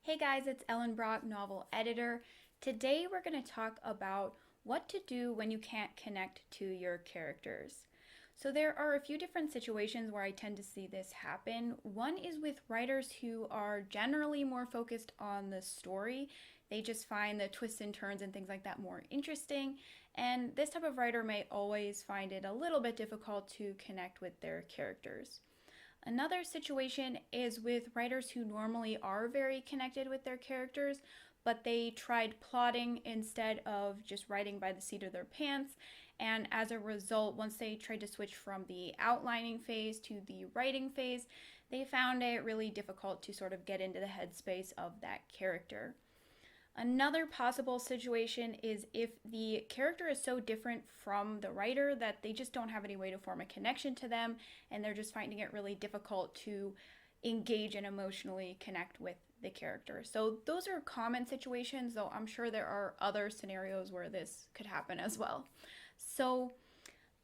Hey guys, it's Ellen Brock, novel editor. Today we're going to talk about what to do when you can't connect to your characters. So there are a few different situations where I tend to see this happen. One is with writers who are generally more focused on the story. They just find the twists and turns and things like that more interesting. And this type of writer may always find it a little bit difficult to connect with their characters. Another situation is with writers who normally are very connected with their characters, but they tried plotting instead of just writing by the seat of their pants. And as a result, once they tried to switch from the outlining phase to the writing phase, they found it really difficult to sort of get into the headspace of that character. Another possible situation is if the character is so different from the writer that they just don't have any way to form a connection to them and they're just finding it really difficult to engage and emotionally connect with the character. So those are common situations, though I'm sure there are other scenarios where this could happen as well. So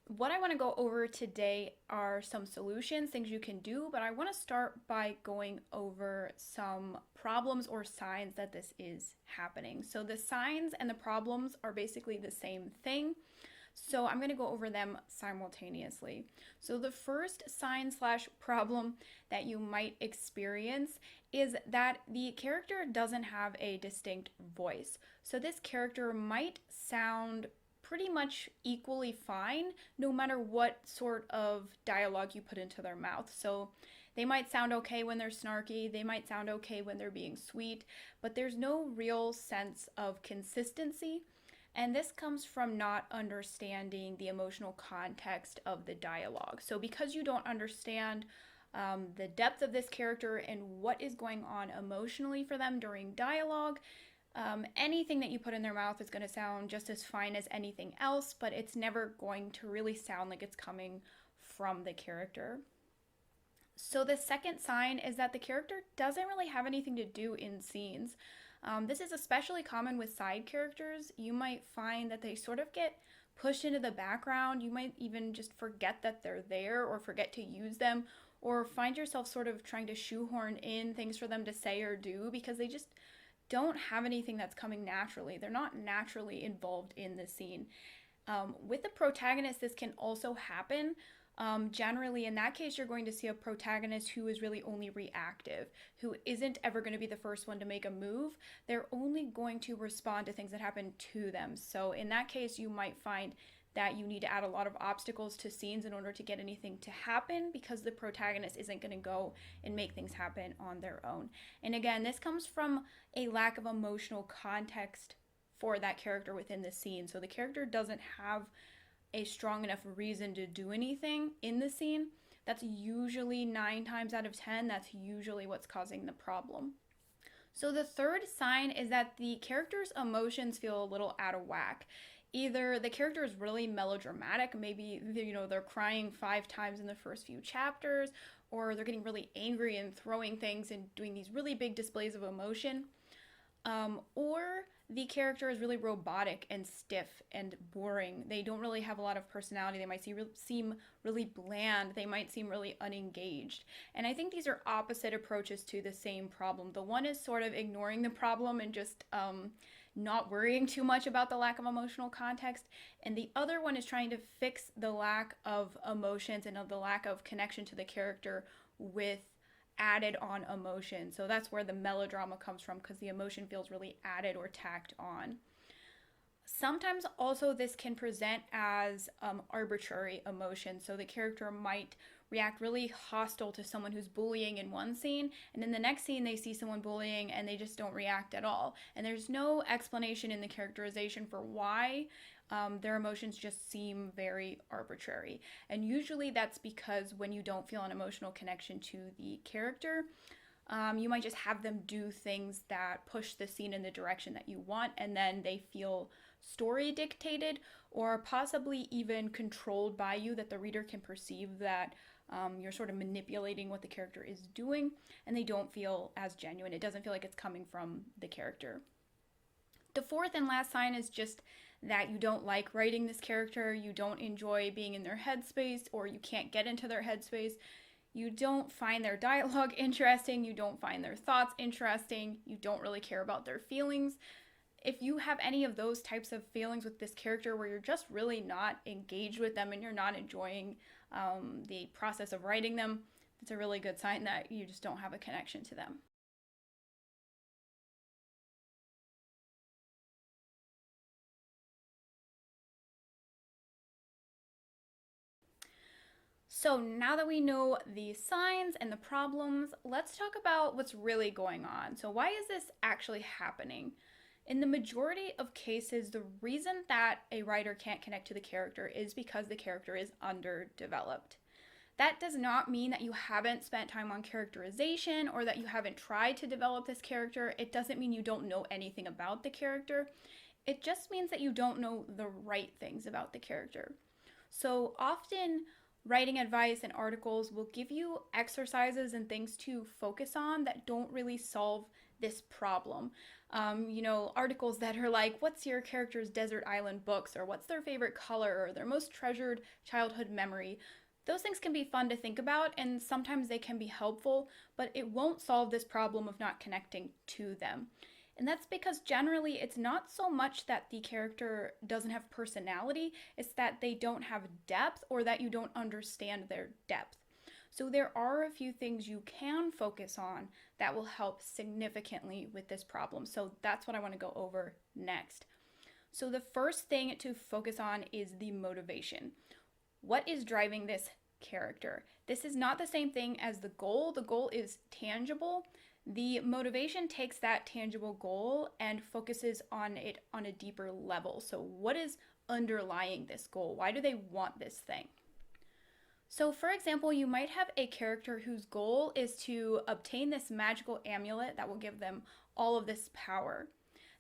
what I want to go over today are some solutions, things you can do, but I want to start by going over some problems or signs that this is happening. So the signs and the problems are basically the same thing. So I'm going to go over them simultaneously. So the first sign slash problem that you might experience is that the character doesn't have a distinct voice. So this character might sound pretty much equally fine no matter what sort of dialogue you put into their mouth. So they might sound okay when they're snarky, they might sound okay when they're being sweet, but there's no real sense of consistency. And this comes from not understanding the emotional context of the dialogue. So because you don't understand the depth of this character and what is going on emotionally for them during dialogue, anything that you put in their mouth is going to sound just as fine as anything else, but it's never going to really sound like it's coming from the character. So the second sign is that the character doesn't really have anything to do in scenes. This is especially common with side characters. You might find that they sort of get pushed into the background. You might even just forget that they're there or forget to use them, or find yourself sort of trying to shoehorn in things for them to say or do because they just don't have anything that's coming naturally. They're not naturally involved in the scene. With the protagonist, this can also happen. Generally, in that case, you're going to see a protagonist who is really only reactive, who isn't ever going to be the first one to make a move. They're only going to respond to things that happen to them. So in that case, you might find that you need to add a lot of obstacles to scenes in order to get anything to happen because the protagonist isn't going to go and make things happen on their own. And again, this comes from a lack of emotional context for that character within the scene. So the character doesn't have a strong enough reason to do anything in the scene. That's usually 9 times out of 10, that's usually what's causing the problem. So the third sign is that the character's emotions feel a little out of whack. Either the character is really melodramatic, maybe they're crying 5 times in the first few chapters, or they're getting really angry and throwing things and doing these really big displays of emotion. Or the character is really robotic and stiff and boring. They don't really have a lot of personality. They might seem really bland. They might seem really unengaged. And I think these are opposite approaches to the same problem. The one is sort of ignoring the problem and just not worrying too much about the lack of emotional context. And the other one is trying to fix the lack of emotions and of the lack of connection to the character with added on emotion. So that's where the melodrama comes from because the emotion feels really added or tacked on. Sometimes also this can present as arbitrary emotion. So the character might react really hostile to someone who's bullying in one scene, and in the next scene they see someone bullying and they just don't react at all. And there's no explanation in the characterization for why. Their emotions just seem very arbitrary. And usually that's because when you don't feel an emotional connection to the character, you might just have them do things that push the scene in the direction that you want, and then they feel story dictated or possibly even controlled by you, that the reader can perceive that you're sort of manipulating what the character is doing, and they don't feel as genuine. It doesn't feel like it's coming from the character. The fourth and last sign is just that you don't like writing this character, you don't enjoy being in their headspace, or you can't get into their headspace. You don't find their dialogue interesting. You don't find their thoughts interesting. You don't really care about their feelings. If you have any of those types of feelings with this character where you're just really not engaged with them and you're not enjoying the process of writing them, it's a really good sign that you just don't have a connection to them. So now that we know the signs and the problems, let's talk about what's really going on. So, why is this actually happening? In the majority of cases, the reason that a writer can't connect to the character is because the character is underdeveloped. That does not mean that you haven't spent time on characterization or that you haven't tried to develop this character. It doesn't mean you don't know anything about the character. It just means that you don't know the right things about the character. So often, writing advice and articles will give you exercises and things to focus on that don't really solve this problem. Articles that are like, what's your character's desert island books, or what's their favorite color, or their most treasured childhood memory. Those things can be fun to think about, and sometimes they can be helpful, but it won't solve this problem of not connecting to them. And that's because generally it's not so much that the character doesn't have personality, it's that they don't have depth or that you don't understand their depth. So there are a few things you can focus on that will help significantly with this problem. So that's what I want to go over next. So the first thing to focus on is the motivation. What is driving this character? This is not the same thing as the goal. The goal is tangible. The motivation takes that tangible goal and focuses on it on a deeper level. So, what is underlying this goal? Why do they want this thing? So, for example, you might have a character whose goal is to obtain this magical amulet that will give them all of this power.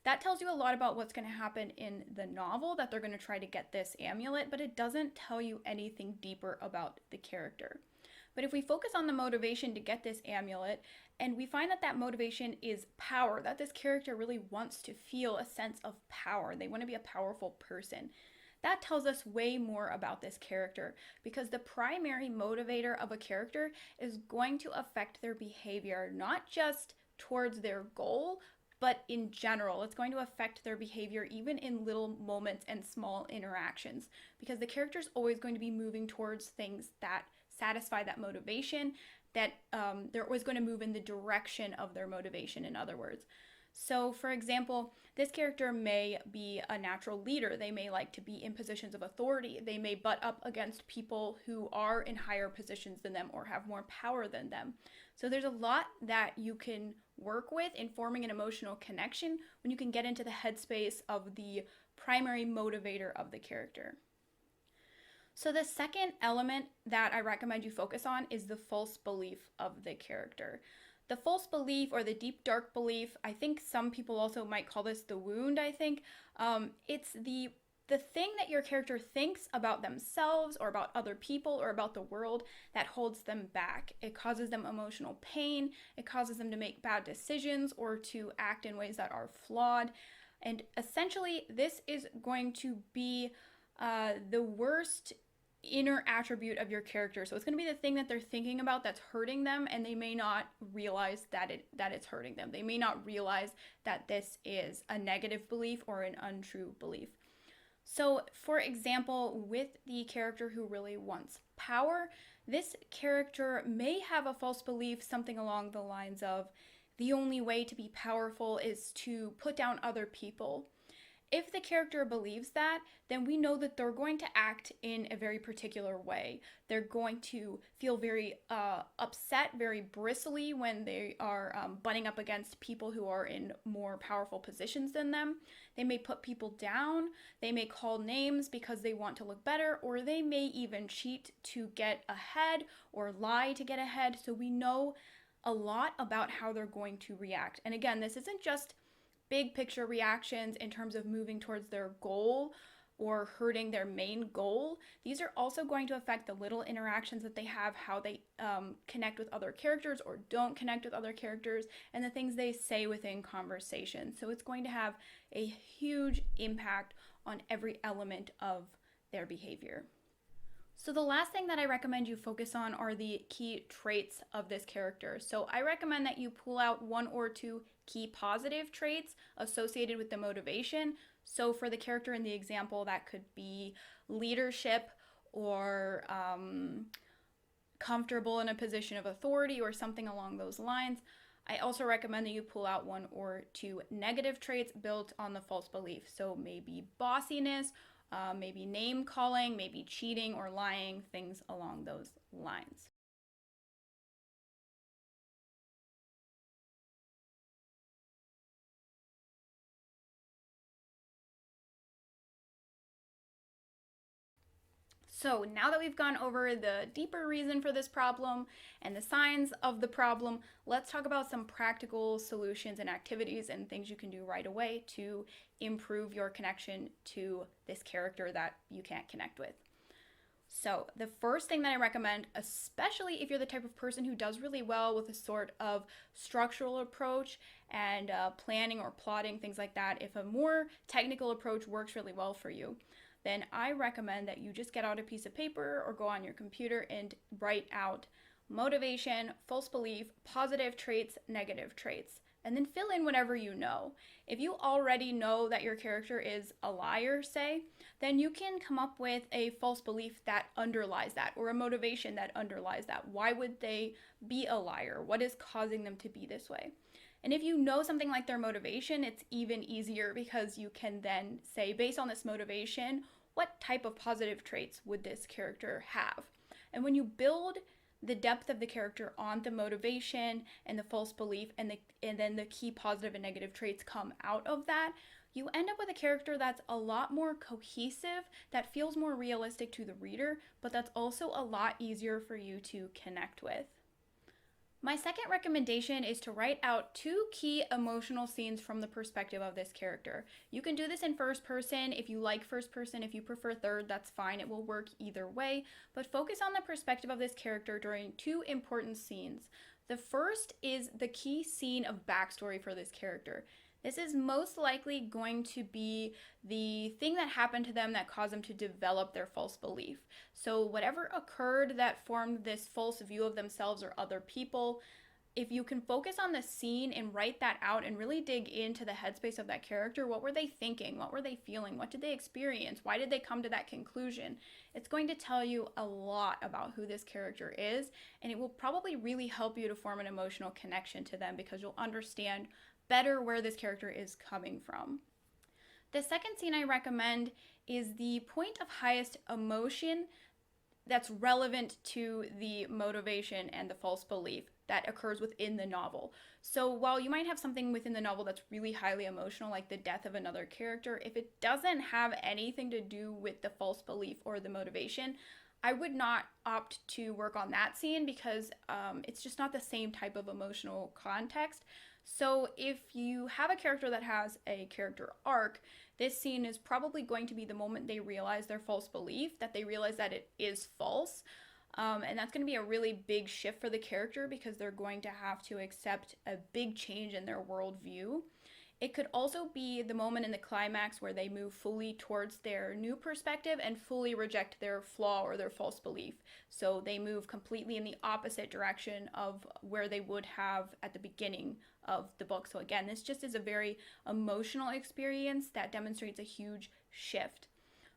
That tells you a lot about what's going to happen in the novel, that they're going to try to get this amulet, but it doesn't tell you anything deeper about the character. But if we focus on the motivation to get this amulet, and we find that that motivation is power, that this character really wants to feel a sense of power, they want to be a powerful person, that tells us way more about this character, because the primary motivator of a character is going to affect their behavior, not just towards their goal, but in general. It's going to affect their behavior even in little moments and small interactions, because the character is always going to be moving towards things that satisfy that motivation, that they're always going to move in the direction of their motivation, in other words. So, for example, this character may be a natural leader. They may like to be in positions of authority. They may butt up against people who are in higher positions than them or have more power than them. So, there's a lot that you can work with in forming an emotional connection when you can get into the headspace of the primary motivator of the character. So, the second element that I recommend you focus on is the false belief of the character. The false belief, or the deep dark belief, I think some people also might call this the wound, I think. It's the thing that your character thinks about themselves or about other people or about the world that holds them back. It causes them emotional pain. It causes them to make bad decisions or to act in ways that are flawed. And essentially, this is going to be the worst inner attribute of your character. So it's going to be the thing that they're thinking about that's hurting them, and they may not realize that it's hurting them. They may not realize that this is a negative belief or an untrue belief. So, for example, with the character who really wants power, this character may have a false belief, something along the lines of, the only way to be powerful is to put down other people. If the character believes that, then we know that they're going to act in a very particular way. They're going to feel very upset, very bristly when they are butting up against people who are in more powerful positions than them. They may put people down, they may call names because they want to look better, or they may even cheat to get ahead or lie to get ahead. So we know a lot about how they're going to react. And again, this isn't just big picture reactions in terms of moving towards their goal or hurting their main goal. These are also going to affect the little interactions that they have, how they connect with other characters or don't connect with other characters, and the things they say within conversation. So it's going to have a huge impact on every element of their behavior. So the last thing that I recommend you focus on are the key traits of this character. So I recommend that you pull out one or two key positive traits associated with the motivation. So for the character in the example, that could be leadership or comfortable in a position of authority or something along those lines. I also recommend that you pull out one or two negative traits built on the false belief. So maybe bossiness, maybe name calling, maybe cheating or lying, things along those lines. So now that we've gone over the deeper reason for this problem and the signs of the problem, let's talk about some practical solutions and activities and things you can do right away to improve your connection to this character that you can't connect with. So, the first thing that I recommend, especially if you're the type of person who does really well with a sort of structural approach and planning or plotting, things like that, if a more technical approach works really well for you, then I recommend that you just get out a piece of paper or go on your computer and write out motivation, false belief, positive traits, negative traits, and then fill in whatever you know. If you already know that your character is a liar, say, then you can come up with a false belief that underlies that or a motivation that underlies that. Why would they be a liar? What is causing them to be this way? And if you know something like their motivation, it's even easier because you can then say, based on this motivation, what type of positive traits would this character have? And when you build the depth of the character on the motivation and the false belief and then the key positive and negative traits come out of that, you end up with a character that's a lot more cohesive, that feels more realistic to the reader, but that's also a lot easier for you to connect with. My second recommendation is to write out two key emotional scenes from the perspective of this character. You can do this in first person. If you like first person, if you prefer third, that's fine. It will work either way. But focus on the perspective of this character during two important scenes. The first is the key scene of backstory for this character. This is most likely going to be the thing that happened to them that caused them to develop their false belief. So, whatever occurred that formed this false view of themselves or other people, if you can focus on the scene and write that out and really dig into the headspace of that character, what were they thinking? What were they feeling? What did they experience? Why did they come to that conclusion? It's going to tell you a lot about who this character is, and it will probably really help you to form an emotional connection to them because you'll understand better where this character is coming from. The second scene I recommend is the point of highest emotion that's relevant to the motivation and the false belief that occurs within the novel. So while you might have something within the novel that's really highly emotional, like the death of another character, if it doesn't have anything to do with the false belief or the motivation, I would not opt to work on that scene because it's just not the same type of emotional context. So if you have a character that has a character arc, this scene is probably going to be the moment they realize their false belief, that they realize that it is false. And that's going to be a really big shift for the character because they're going to have to accept a big change in their worldview. It could also be the moment in the climax where they move fully towards their new perspective and fully reject their flaw or their false belief. So they move completely in the opposite direction of where they would have at the beginning of the book. So again, this just is a very emotional experience that demonstrates a huge shift.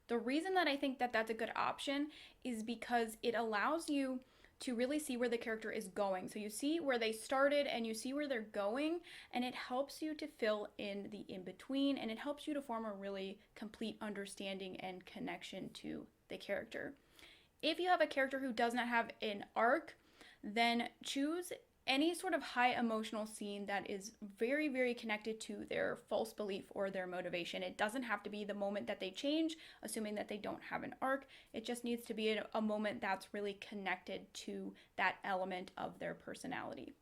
The reason that I think that that's a good option is because it allows you to really see where the character is going. So you see where they started and you see where they're going, and it helps you to fill in the in between, and it helps you to form a really complete understanding and connection to the character. If you have a character who does not have an arc, then choose any sort of high emotional scene that is very, very connected to their false belief or their motivation. It doesn't have to be the moment that they change, assuming that they don't have an arc. It just needs to be a moment that's really connected to that element of their personality.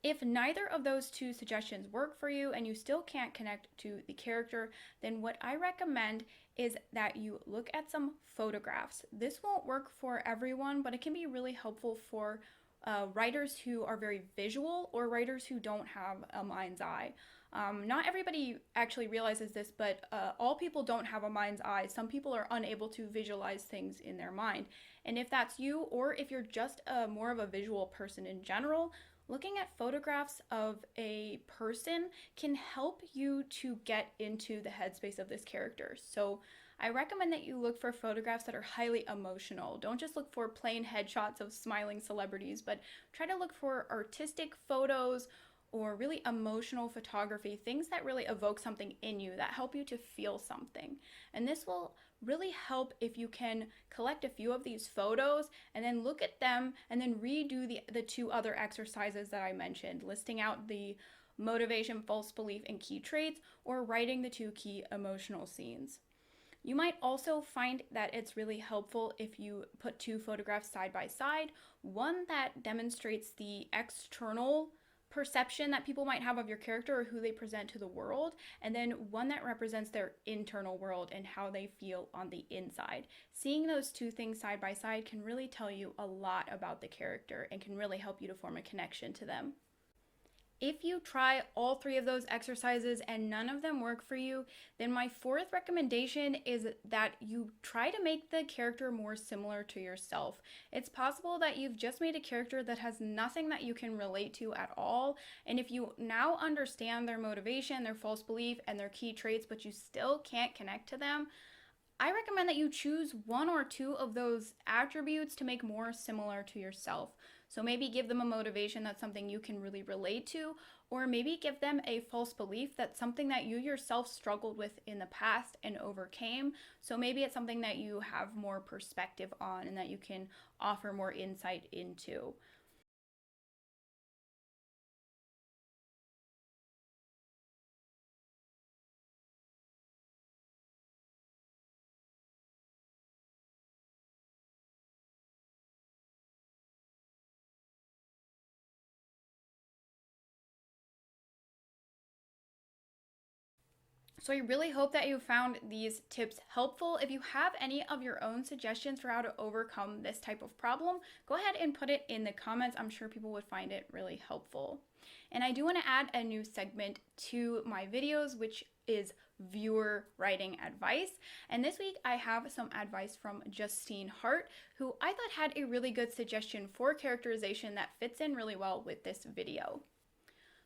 If neither of those two suggestions work for you and you still can't connect to the character, then what I recommend is that you look at some photographs. This won't work for everyone, but it can be really helpful for writers who are very visual or writers who don't have a mind's eye. Not everybody actually realizes this, but all people don't have a mind's eye. Some people are unable to visualize things in their mind. And if that's you, or if you're just more of a visual person in general, looking at photographs of a person can help you to get into the headspace of this character. So I recommend that you look for photographs that are highly emotional. Don't just look for plain headshots of smiling celebrities, but try to look for artistic photos or really emotional photography, things that really evoke something in you, that help you to feel something. And this will really help if you can collect a few of these photos and then look at them and then redo the two other exercises that I mentioned, listing out the motivation, false belief, and key traits, or writing the two key emotional scenes. You might also find that it's really helpful if you put two photographs side by side, one that demonstrates the external perception that people might have of your character or who they present to the world, and then one that represents their internal world and how they feel on the inside. Seeing those two things side by side can really tell you a lot about the character and can really help you to form a connection to them. If you try all three of those exercises and none of them work for you, then my fourth recommendation is that you try to make the character more similar to yourself. It's possible that you've just made a character that has nothing that you can relate to at all, and if you now understand their motivation, their false belief, and their key traits, but you still can't connect to them, I recommend that you choose one or two of those attributes to make more similar to yourself. So maybe give them a motivation that's something you can really relate to, or maybe give them a false belief that's something that you yourself struggled with in the past and overcame. So maybe it's something that you have more perspective on and that you can offer more insight into. So I really hope that you found these tips helpful. If you have any of your own suggestions for how to overcome this type of problem, go ahead and put it in the comments. I'm sure people would find it really helpful. And I do want to add a new segment to my videos, which is viewer writing advice. And this week I have some advice from Justine Hart, who I thought had a really good suggestion for characterization that fits in really well with this video.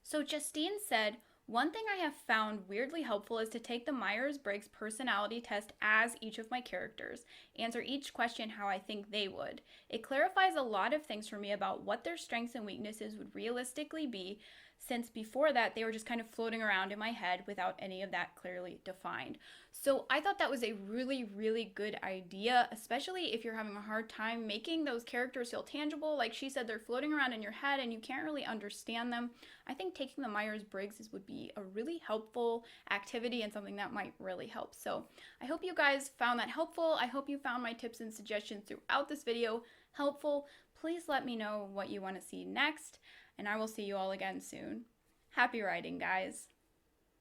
So Justine said, one thing I have found weirdly helpful is to take the Myers-Briggs personality test as each of my characters, answer each question how I think they would. It clarifies a lot of things for me about what their strengths and weaknesses would realistically be, since before that they were just kind of floating around in my head without any of that clearly defined. So I thought that was a really, really good idea, especially if you're having a hard time making those characters feel tangible. Like she said, they're floating around in your head and you can't really understand them. I think taking the Myers-Briggs would be a really helpful activity and something that might really help. So I hope you guys found that helpful. I hope you found my tips and suggestions throughout this video helpful. Please let me know what you want to see next, and I will see you all again soon. Happy writing, guys!